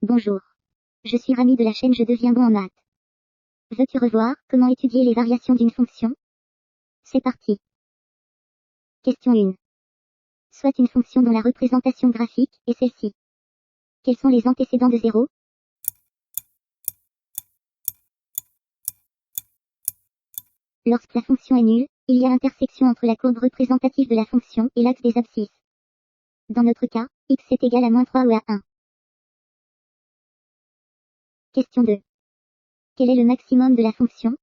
Bonjour. Je suis Rami de la chaîne Je deviens bon en maths. Veux-tu revoir comment étudier les variations d'une fonction? C'est parti. Question 1. Soit une fonction dont la représentation graphique est celle-ci. Quels sont les antécédents de 0? Lorsque la fonction est nulle, il y a intersection entre la courbe représentative de la fonction et l'axe des abscisses. Dans notre cas, x est égal à -3 ou à 1. Question 2. Quel est le maximum de la fonction?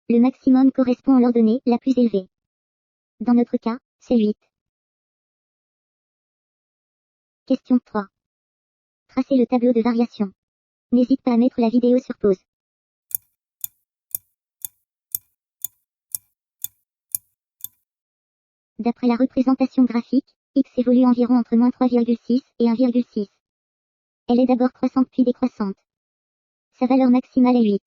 Le maximum correspond à l'ordonnée la plus élevée. Dans notre cas, c'est 8. Question 3. Tracez le tableau de variation. N'hésite pas à mettre la vidéo sur pause. D'après la représentation graphique, x évolue environ entre -3,6 et 1,6. Elle est d'abord croissante puis décroissante. Sa valeur maximale est 8.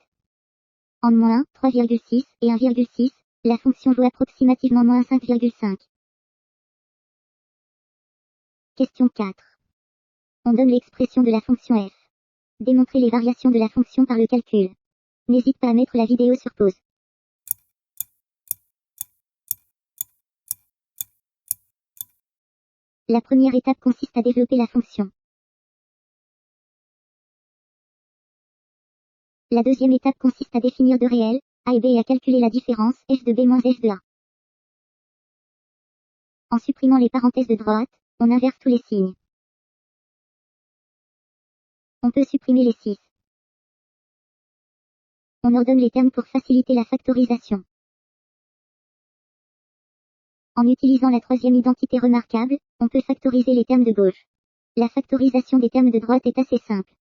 En -3,6 et 1,6, la fonction vaut approximativement -5,5. Question 4. On donne l'expression de la fonction f. Démontrer les variations de la fonction par le calcul. N'hésite pas à mettre la vidéo sur pause. La première étape consiste à développer la fonction. La deuxième étape consiste à définir deux réels, a et b et à calculer la différence f de b moins f de a. En supprimant les parenthèses de droite, on inverse tous les signes. On peut supprimer les 6. On ordonne les termes pour faciliter la factorisation. En utilisant la troisième identité remarquable, on peut factoriser les termes de gauche. La factorisation des termes de droite est assez simple.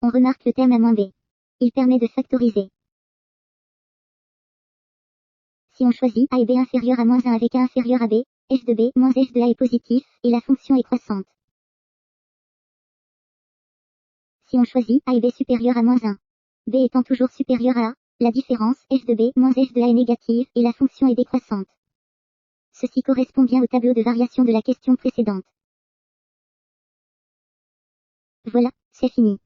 On remarque le terme a -b. Il permet de factoriser. Si on choisit a et b inférieur à -1 avec a inférieur à b, f de b moins f de a est positif, et la fonction est croissante. Si on choisit a et b supérieur à -1, b étant toujours supérieur à a, la différence f de b moins f de a est négative, et la fonction est décroissante. Ceci correspond bien au tableau de variation de la question précédente. Voilà, c'est fini.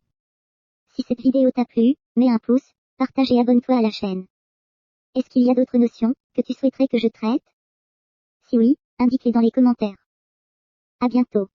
Si cette vidéo t'a plu, mets un pouce, partage et abonne-toi à la chaîne. Est-ce qu'il y a d'autres notions que tu souhaiterais que je traite? Si oui, indique-les dans les commentaires. À bientôt.